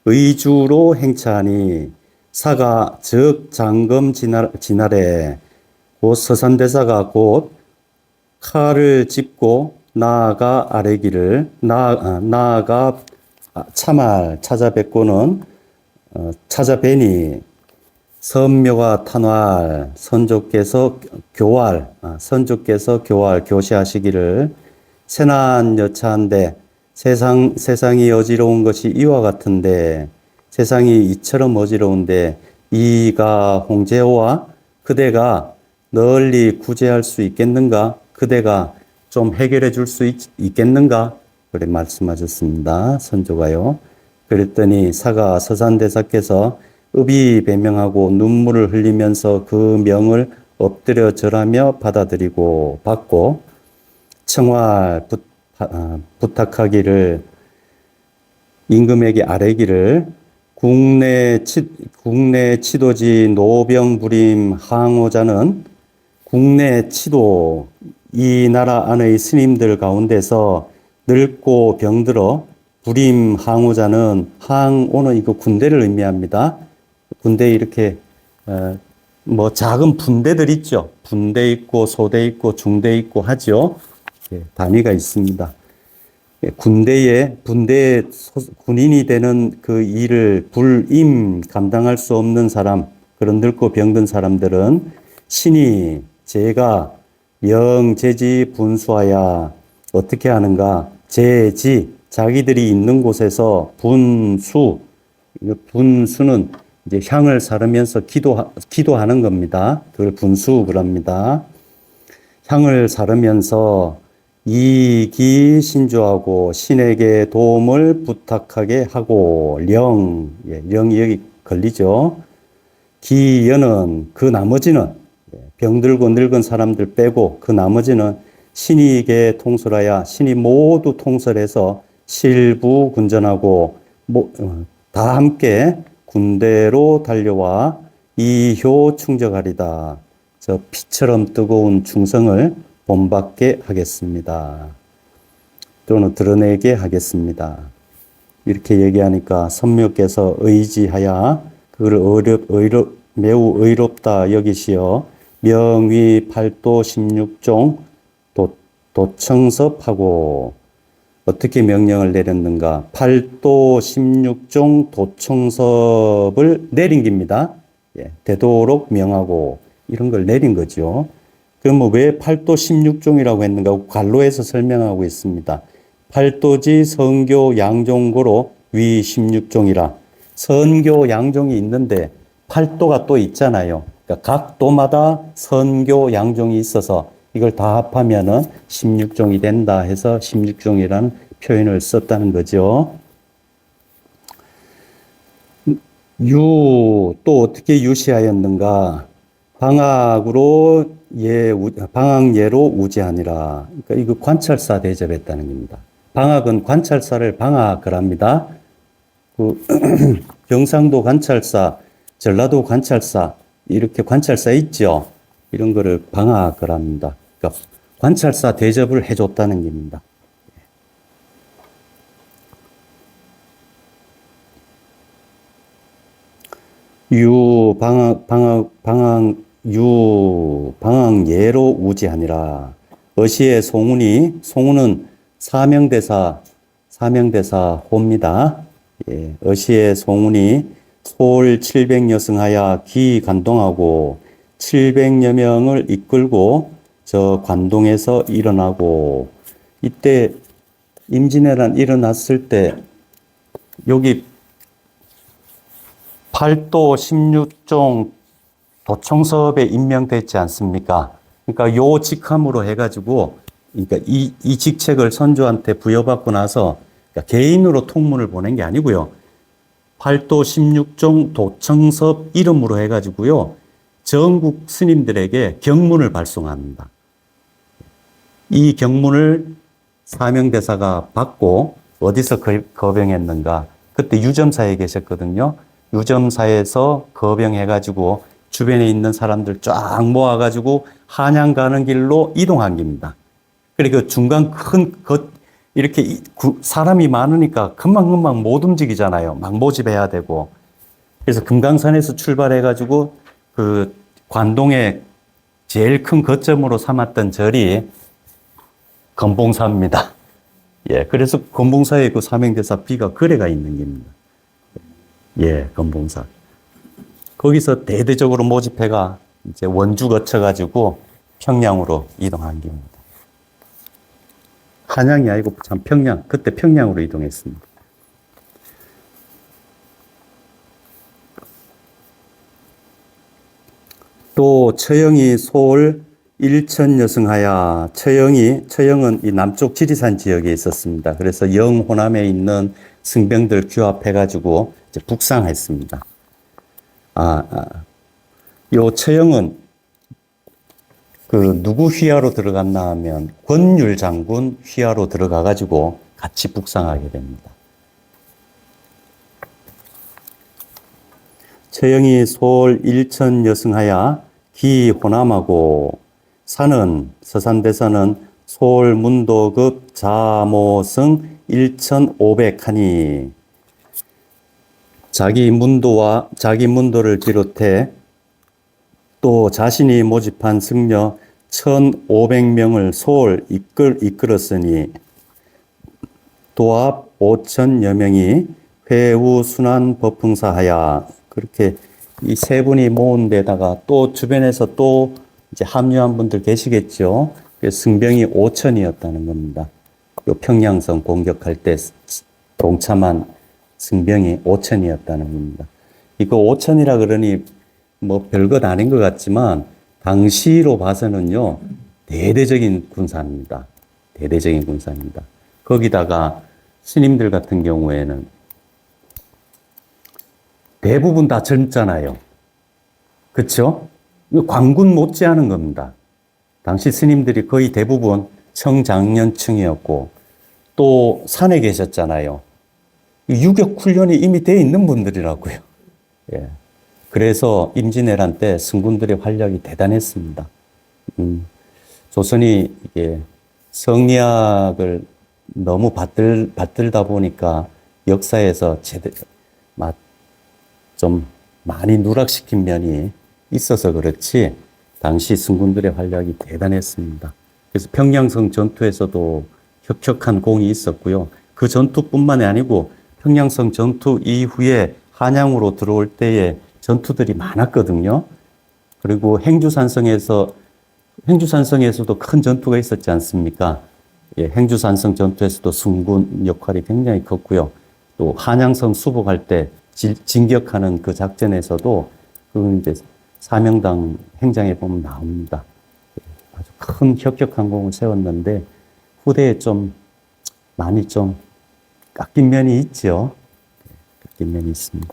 의주로 행차하니, 사가 즉 장금 진아래, 곧 서산대사가 곧 칼을 짚고 나아가 아래기를 나아가 참알 찾아뵙고는 찾아뵈니 선묘가 탄활 선조께서 교시하시기를 세난 여차한데 세상이 어지러운 것이 이와 같은데 세상이 이처럼 어지러운데 이가 홍제호와 그대가 널리 구제할 수 있겠는가? 그대가 좀 해결해 줄 수 있겠는가? 그래 말씀하셨습니다. 선조가요. 그랬더니 사가 서산대사께서 의비배명하고 눈물을 흘리면서 그 명을 엎드려 절하며 받아들이고 받고 청활 부탁하기를 임금에게 아뢰기를 국내 치도지 노병부림 항호자는 국내 치도 이 나라 안의 스님들 가운데서 늙고 병들어 부림 항호자는 항오는 이거 군대를 의미합니다. 군대에 이렇게 뭐 작은 분대들 있죠. 분대 있고 소대 있고 중대 있고 하죠. 예, 단위가 있습니다. 군대에 군인이 되는 그 일을 불임 감당할 수 없는 사람, 그런 늙고 병든 사람들은 신이 제가 영제지 분수하야 어떻게 하는가? 제지 자기들이 있는 곳에서 분수는 이제 향을 사르면서 기도하는 겁니다. 그걸 분수 그럽니다. 향을 사르면서 이기 신조하고 신에게 도움을 부탁하게 하고 영이 여기 걸리죠. 기여는 그 나머지는 병들고 늙은 사람들 빼고 그 나머지는 신에게 통솔하여 신이 모두 통솔해서 실부군전하고 다 함께 군대로 달려와 이효 충적하리다. 저 피처럼 뜨거운 충성을 본받게 하겠습니다. 또는 드러내게 하겠습니다. 이렇게 얘기하니까 선묘께서 의지하여 그걸 매우 의롭다 여기시어 명위 8도 16종 도청섭하고 어떻게 명령을 내렸는가? 8도 16종 도청섭을 내린 겁니다. 예, 되도록 명하고 이런 걸 내린 거죠. 그럼 왜 8도 16종이라고 했는가? 관로에서 설명하고 있습니다. 8도지 선교 양종고로 위 16종이라. 선교 양종이 있는데 8도가 또 있잖아요. 그러니까 각 도마다 선교 양종이 있어서 이걸 다 합하면은 16종이 된다 해서 16종이라는 표현을 썼다는 거죠. 또 어떻게 유시하였는가? 방학예로 우지하니라. 그러니까 이거 관찰사 대접했다는 겁니다. 방학은 관찰사를 방학을 합니다. 경상도 관찰사, 전라도 관찰사, 이렇게 관찰사 있죠? 이런 거를 방학을 합니다. 그러니까 관찰사 대접을 해줬다는 겁니다. 방학예로 우지하니라. 어시의 송훈은 사명대사호입니다. 예, 어시의 송훈이 솔 700여승하여 기 간동하고 700여 명을 이끌고 저 관동에서 일어나고, 이때 임진왜란 일어났을 때 여기 8도 16종 도청섭에 임명됐지 않습니까? 그러니까 요 직함으로 해가지고, 그러니까 이 직책을 선조한테 부여받고 나서 그러니까 개인으로 통문을 보낸 게 아니고요. 8도 16종 도청섭 이름으로 해가지고요. 전국 스님들에게 경문을 발송합니다. 이 경문을 사명대사가 받고 어디서 거병했는가? 그때 유점사에 계셨거든요. 유점사에서 거병해가지고 주변에 있는 사람들 쫙 모아가지고 한양 가는 길로 이동한 겁니다. 그리고 중간 이렇게 사람이 많으니까 금방금방 못 움직이잖아요. 막 모집해야 되고. 그래서 금강산에서 출발해가지고 그 관동의 제일 큰 거점으로 삼았던 절이 건봉사입니다. 예, 그래서 건봉사에 그 사명대사 비가 거래가 있는 겁니다. 예, 건봉사. 거기서 대대적으로 모집해가 이제 원주 거쳐가지고 평양으로 이동한 겁니다. 한양이 아니고 참 평양, 그때 평양으로 이동했습니다. 또 처형이 소을 일천 여승하야 처형은 이 남쪽 지리산 지역에 있었습니다. 그래서 영호남에 있는 승병들 규합해가지고 이제 북상했습니다. 요 처형은 그 누구 휘하로 들어갔나 하면 권율 장군 휘하로 들어가가지고 같이 북상하게 됩니다. 처형이 소월 일천 여승하야 기 호남하고 산은 서산대사는 소월 문도급 자모성 1500하니 자기 문도를 비롯해 또 자신이 모집한 승려 1500명을 소월 이끌었으니 도합 5000여 명이 회우 순환 법흥사하야 그렇게 이 세 분이 모은 데다가 또 주변에서 또 이제 합류한 분들 계시겠죠. 승병이 5000이었다는 겁니다. 요 평양성 공격할 때 동참한 승병이 5000이었다는 겁니다. 이거 5000이라 그러니 뭐 별것 아닌 것 같지만 당시로 봐서는요 대대적인 군사입니다. 대대적인 군사입니다. 거기다가 스님들 같은 경우에는 대부분 다 젊잖아요. 그렇죠? 관군 못지않은 겁니다. 당시 스님들이 거의 대부분 청장년층이었고 또 산에 계셨잖아요. 유격 훈련이 이미 돼 있는 분들이라고요. 예. 그래서 임진왜란 때 승군들의 활약이 대단했습니다. 조선이 이게 성리학을 너무 받들다 보니까 역사에서 좀 많이 누락시킨 면이 있어서 그렇지 당시 승군들의 활약이 대단했습니다. 그래서 평양성 전투에서도 혁혁한 공이 있었고요. 그 전투뿐만이 아니고 평양성 전투 이후에 한양으로 들어올 때에 전투들이 많았거든요. 그리고 행주산성에서도 큰 전투가 있었지 않습니까? 예, 행주산성 전투에서도 승군 역할이 굉장히 컸고요. 또 한양성 수복할 때 진격하는 그 작전에서도 그 이제 사명당 행장에 보면 나옵니다. 아주 큰 혁혁한 공을 세웠는데 후대에 좀 많이 좀 깎인 면이 있죠. 깎인 면이 있습니다.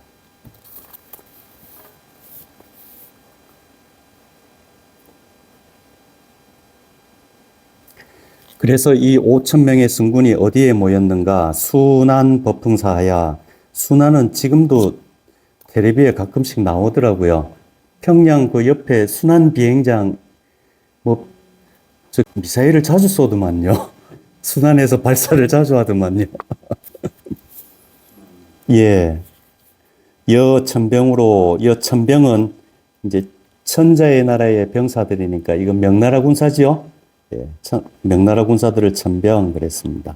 그래서 이 5000명의 승군이 어디에 모였는가? 순안 법흥사하야. 순안은 지금도 텔레비에 가끔씩 나오더라고요. 평양 그 옆에 순안 비행장 미사일을 자주 쏘더만요. 순안에서 발사를 자주 하더만요. 예. 여천병은 이제 천자의 나라의 병사들이니까 이건 명나라 군사지요. 예. 명나라 군사들을 천병 그랬습니다.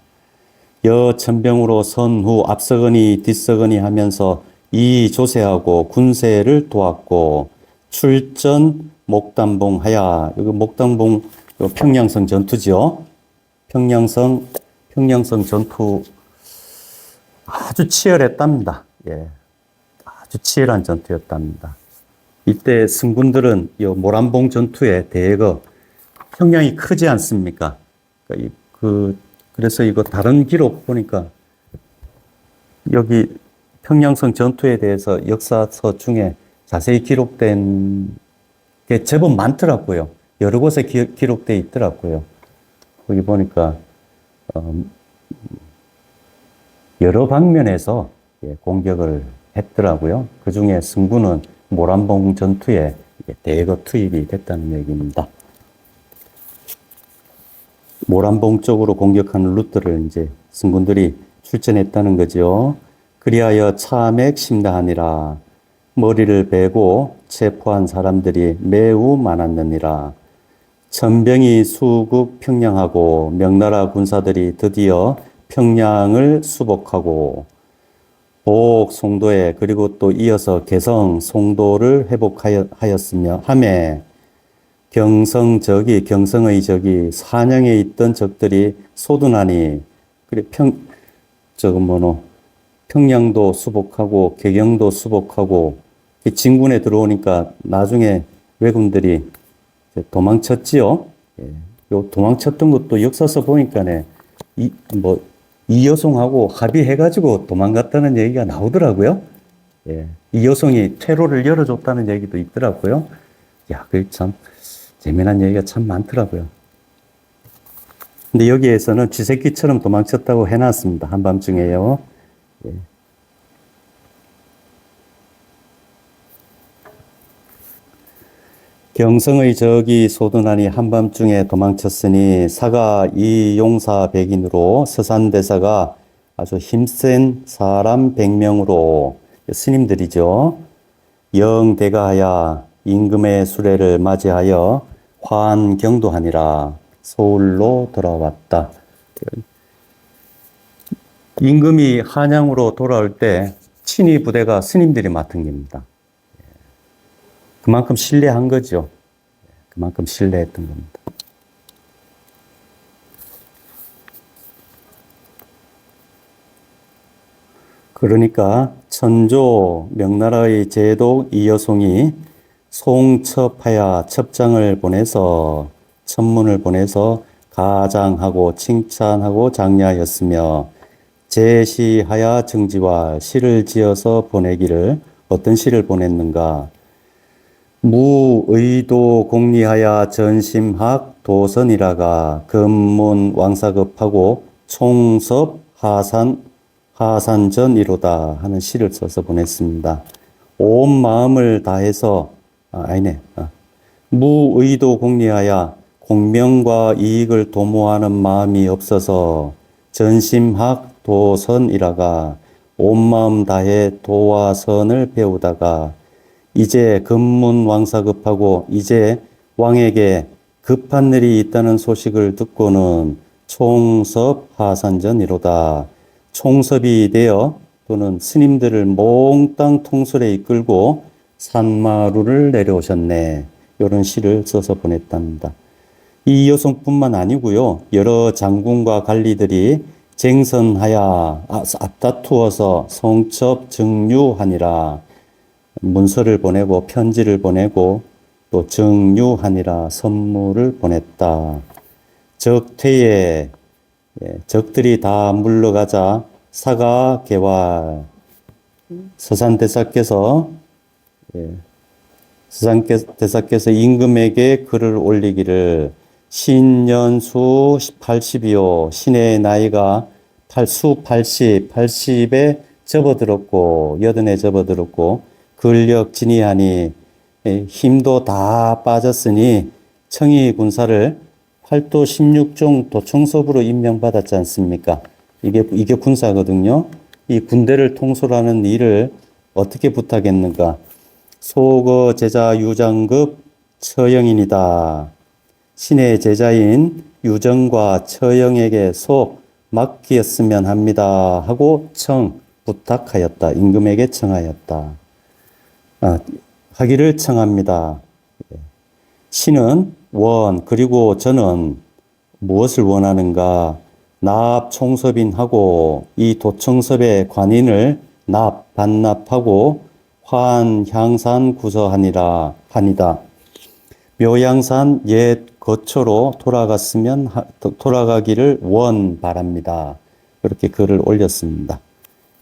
여천병으로 선후 앞서거니 뒤서거니 하면서 이 조세하고 군세를 도왔고 출전 목담봉 하야. 여기 목담봉 평양성 전투죠. 평양성 전투 아주 치열했답니다. 예. 아주 치열한 전투였답니다. 이때 승군들은 이 모란봉 전투에 대거 평양이 크지 않습니까? 그래서 이거 다른 기록 보니까 여기 평양성 전투에 대해서 역사서 중에 자세히 기록된 게 제법 많더라고요. 여러 곳에 기록되어 있더라고요. 거기 보니까 여러 방면에서 공격을 했더라고요. 그 중에 승군은 모란봉 전투에 대거 투입이 됐다는 얘기입니다. 모란봉 쪽으로 공격하는 루트를 이제 승군들이 출전했다는 거죠. 그리하여 차맥 심다하니라. 머리를 베고 체포한 사람들이 매우 많았느니라. 천병이 수국 평양하고 명나라 군사들이 드디어 평양을 수복하고 보옥 송도에 그리고 또 이어서 개성 송도를 회복하였으며 하매 경성의 적이 산영에 있던 적들이 소둔하니 그래 평양도 수복하고 개경도 수복하고 진군에 들어오니까 나중에 왜군들이 이제 도망쳤지요. 예. 요 도망쳤던 것도 역사서 보니까네, 이 여성하고 합의해가지고 도망갔다는 얘기가 나오더라고요. 예. 이 여성이 퇴로를 열어줬다는 얘기도 있더라고요. 야, 그 참 재미난 얘기가 참 많더라고요. 근데 여기에서는 쥐새끼처럼 도망쳤다고 해놨습니다. 한밤중에요. 예. 경성의 적이 솟으나니 한밤중에 도망쳤으니 사가 이용사 백인으로 서산대사가 아주 힘센 사람 100명으로 스님들이죠. 영대가하여 임금의 수레를 맞이하여 환경도하니라. 서울로 돌아왔다. 임금이 한양으로 돌아올 때 친위 부대가 스님들이 맡은 겁니다. 그만큼 신뢰한 거죠. 그만큼 신뢰했던 겁니다. 그러니까 천조 명나라의 제독 이여송이 송첩하여 첩장을 보내서 천문을 보내서 가장하고 칭찬하고 장려하였으며 제시하여 정지와 시를 지어서 보내기를 어떤 시를 보냈는가? 무의도 공리하여 전심학 도선이라가 금문 왕사급하고 총섭 하산전이로다 하는 시를 써서 보냈습니다. 온 마음을 다해서 무의도 공리하여 공명과 이익을 도모하는 마음이 없어서 전심학 도선이라가 온 마음 다해 도와 선을 배우다가 이제 금문 왕사급하고 이제 왕에게 급한 일이 있다는 소식을 듣고는 총섭 하산전이로다. 총섭이 되어 또는 스님들을 몽땅 통솔에 이끌고 산마루를 내려오셨네. 이런 시를 써서 보냈답니다. 이 여성뿐만 아니고요. 여러 장군과 관리들이 쟁선하여 앞다투어서 성첩 정류하니라. 문서를 보내고 편지를 보내고 또 정류하니라 선물을 보냈다. 적퇴에 적들이 다 물러가자 사가 개활 서산대사께서 임금에게 글을 올리기를 신년수 80이요 신의 나이가 수 80, 80에 접어들었고 80에 접어들었고 근력 진이하니 힘도 다 빠졌으니 청이 군사를 활도 16종 도청섭으로 임명받았지 않습니까? 이게 군사거든요. 이 군대를 통솔하는 일을 어떻게 부탁했는가? 소거 제자 유장급 처영인이다. 신의 제자인 유정과 처영에게 속 맡기었으면 합니다. 하고 부탁하였다. 임금에게 청하였다. 하기를 청합니다. 신은 그리고 저는 무엇을 원하는가? 납 총섭인하고 이 도청섭의 관인을 반납하고 환향산 구서하니라 하니다. 묘양산 옛 거처로 돌아가기를 바랍니다. 그렇게 글을 올렸습니다.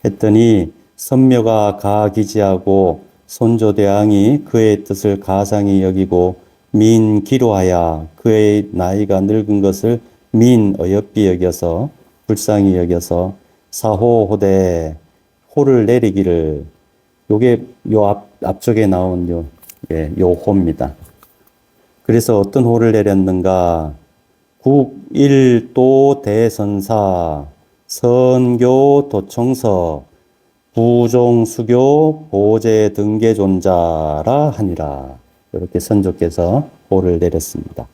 했더니 선묘가 가기지하고 손조대왕이 그의 뜻을 가상히 여기고 민기로하여 그의 나이가 늙은 것을 어여삐 여겨서 불쌍히 여겨서 사호호대 호를 내리기를 요게 앞쪽에 나온 요 호입니다. 그래서 어떤 호를 내렸는가? 국일도 대선사 선교 도청서 부종수교 보제 등계존자라 하니라. 이렇게 선조께서 호를 내렸습니다.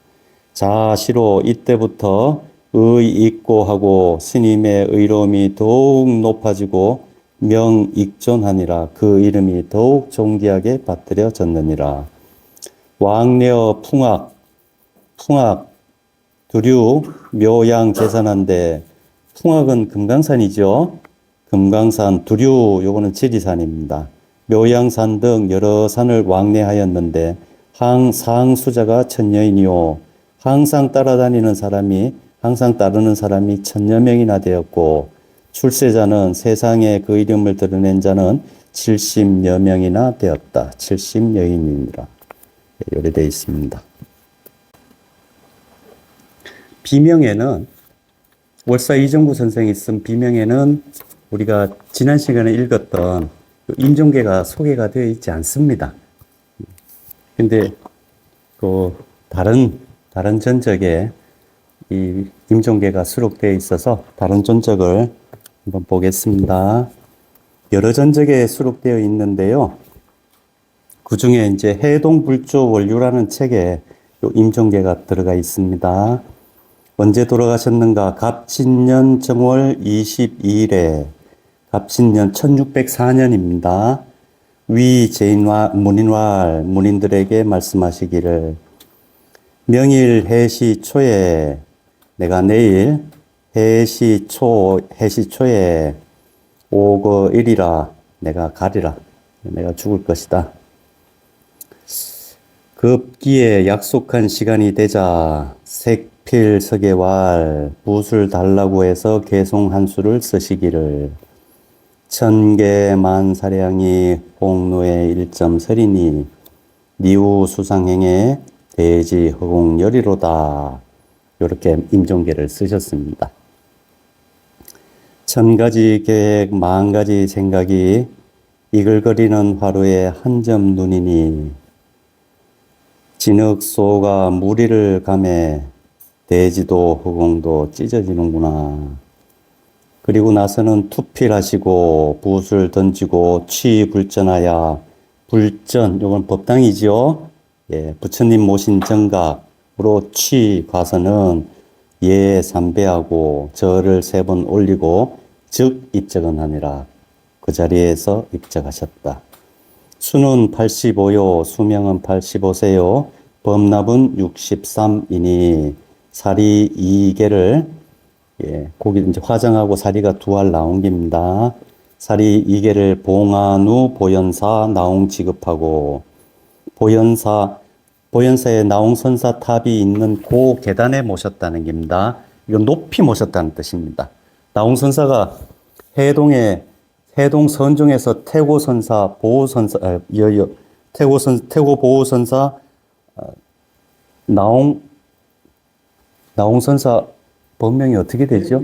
자시로 이때부터 의익고하고 스님의 의로움이 더욱 높아지고 명익존하니라. 그 이름이 더욱 존귀하게 받들여졌느니라. 왕려 풍악 두류 묘양 제산한데 풍악은 금강산이죠. 금강산 두류 요거는 지리산입니다. 묘양산 등 여러 산을 왕래하였는데 상수자가 천여인이요. 항상 따르는 사람이 천여 명이나 되었고, 출세자는 세상에 그 이름을 드러낸 자는 70여 명이나 되었다. 70여인이니라. 이렇게 되어 있습니다. 비명에는 월사 이정구 선생이 쓴 비명에는 우리가 지난 시간에 읽었던 임종계가 소개가 되어 있지 않습니다. 근데 그 다른 전적에 이 임종계가 수록되어 있어서 다른 전적을 한번 보겠습니다. 여러 전적에 수록되어 있는데요. 그 중에 이제 해동불조 원류라는 책에 요 임종계가 들어가 있습니다. 언제 돌아가셨는가? 갑진년 정월 22일에 갑진년 1604년입니다. 위 문인들에게 말씀하시기를 명일 해시 초에 내가 내일 해시 초에 오거일이라 내가 가리라. 내가 죽을 것이다. 급기에 약속한 시간이 되자 색필석에왈 붓을 달라고 해서 개송 한 수를 쓰시기를 천개만사량이 홍노의 1.설이니 니우 수상행에 대지 허공열이로다. 이렇게 임종계를 쓰셨습니다. 천가지 계획 만가지 생각이 이글거리는 화루에 한 점 눈이니 진흙소가 무리를 감해 대지도 허공도 찢어지는구나. 그리고 나서는 투필하시고 붓을 던지고 취불전하여 불전, 이건 법당이지요. 예, 부처님 모신 정각으로 취가서는 예 삼배하고 절을 3번 올리고 즉 입적은 하니라. 그 자리에서 입적하셨다. 수는 85요, 수명은 85세요, 범납은 63이니 사리 2개를 거기 이제 화장하고 사리가 2알 나온 겁니다. 사리 2개를 봉안우 보현사 나옹 지급하고 보현사에 나옹선사 탑이 있는 그 계단에 모셨다는 겁니다. 이건 높이 모셨다는 뜻입니다. 나옹선사가 해동 선종에서 태고선사 보호선사 태고 보호선사 나옹선사 본명이 어떻게 되죠?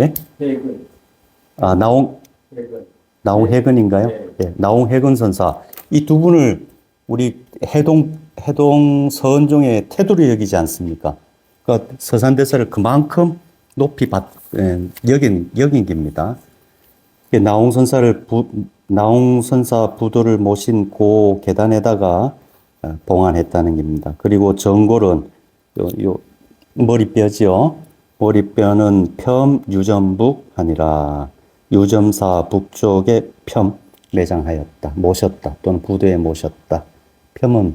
예? 해근. 아, 해근. 나옹해근인가요? 네. 예, 나옹해근 선사. 이 두 분을 우리 해동 선종의 태도로 여기지 않습니까? 그러니까 서산대사를 그만큼 높이 여긴 겁니다. 나옹선사 부도를 모신 그 계단에다가 봉안했다는 겁니다. 그리고 정골은 요 머리뼈지요. 머리뼈는 폄 유전북 아니라 유점사 북쪽에 폄 매장하였다. 모셨다. 또는 부도에 모셨다. 폄은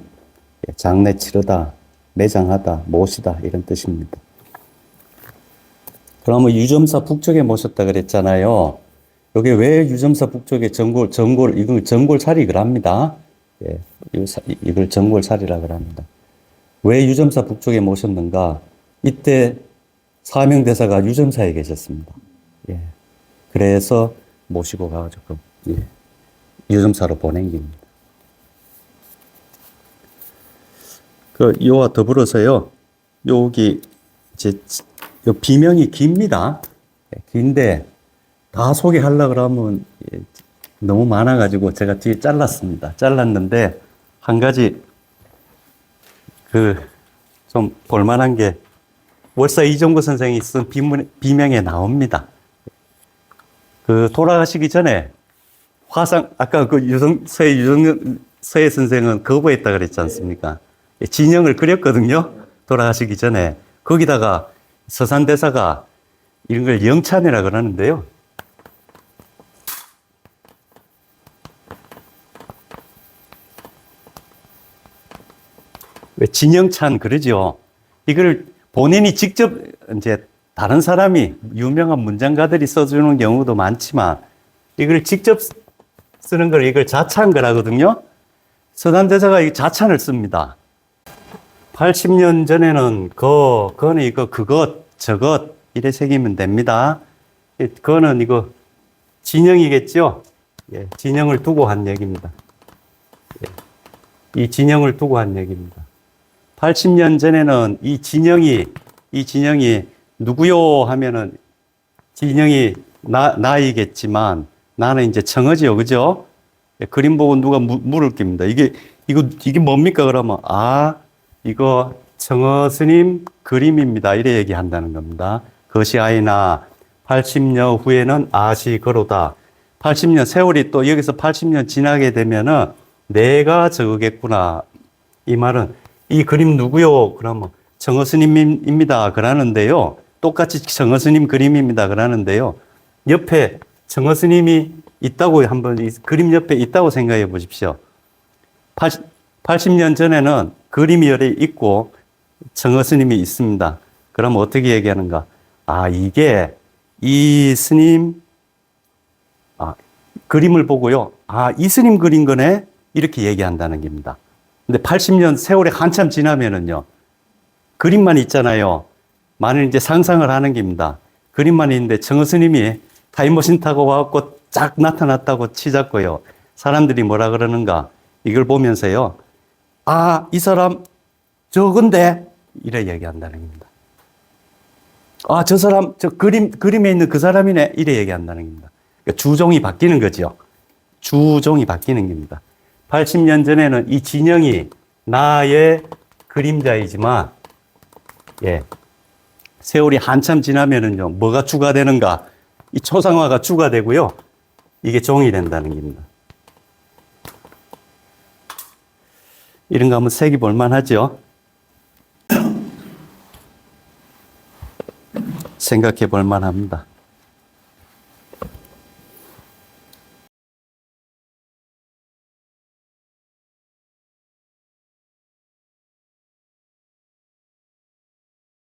장례 치르다, 매장하다, 모시다 이런 뜻입니다. 그러면 유점사 북쪽에 모셨다 그랬잖아요. 여기 왜 유점사 북쪽에 이걸 정골사리 그럽니다. 예, 이걸 정골사리라 그럽니다. 왜 유점사 북쪽에 모셨는가? 이때 사명대사가 유점사에 계셨습니다. 예. 그래서 모시고 가가지고, 예. 유점사로 보낸 겁니다. 요와 더불어서요, 여기, 요 비명이 깁니다. 예, 긴데, 다 소개하려고 그러면, 예, 너무 많아가지고 제가 뒤에 잘랐는데, 한 가지, 좀 볼만한 게, 월사 이종구 선생이 쓴 비명에 나옵니다. 돌아가시기 전에 아까 서해 선생은 거부했다 그랬지 않습니까? 진영을 그렸거든요. 돌아가시기 전에. 거기다가 서산대사가 이런 걸 영찬이라 그러는데요. 왜 진영찬 그러죠? 이걸 본인이 직접 이제 다른 사람이 유명한 문장가들이 써주는 경우도 많지만 이걸 직접 쓰는 걸 이걸 자차한 거라거든요. 서단대자가 이 자찬을 씁니다. 80년 전에는 거는 이거 그것 저것 이래 새기면 됩니다. 거는 이거 진영이겠죠? 예, 진영을 두고 한 얘기입니다. 예, 이 진영을 두고 한 얘기입니다. 80년 전에는 이 진영이 누구요 하면은 진영이 나이겠지만 나는 이제 청어지요, 그죠? 예, 그림 보고 누가 물을 겁니다. 이게 뭡니까? 그러면, 이거 청어 스님 그림입니다. 이래 얘기한다는 겁니다. 그것이 아니나 80년 후에는 아시거로다. 80년 세월이 또 여기서 80년 지나게 되면은 내가 저거겠구나. 이 말은 이 그림 누구요? 그러면 청어 스님입니다. 그러는데요. 똑같이 청어 스님 그림입니다. 그러는데요. 옆에 청어 스님이 있다고 한번 이 그림 옆에 있다고 생각해 보십시오. 80년 전에는 그림이 열에 있고 청어 스님이 있습니다. 그러면 어떻게 얘기하는가? 이게 이 스님 그림을 보고요. 이 스님 그린 거네? 이렇게 얘기한다는 겁니다. 근데 80년 세월이 한참 지나면은요. 그림만 있잖아요. 만일 이제 상상을 하는 겁니다. 그림만 있는데 청어 스님이 타임머신 타고 와갖고 쫙 나타났다고 치자고요. 사람들이 뭐라 그러는가? 이걸 보면서요. 이 사람 저건데? 이래 얘기한다는 겁니다. 저 사람, 그림에 있는 그 사람이네? 이래 얘기한다는 겁니다. 그러니까 주종이 바뀌는 거죠. 주종이 바뀌는 겁니다. 80년 전에는 이 진영이 나의 그림자이지만, 예. 세월이 한참 지나면은요, 뭐가 추가되는가? 이 초상화가 추가되고요. 이게 종이 된다는 겁니다. 이런 거 한번 새기 볼만 하죠? 생각해 볼만 합니다.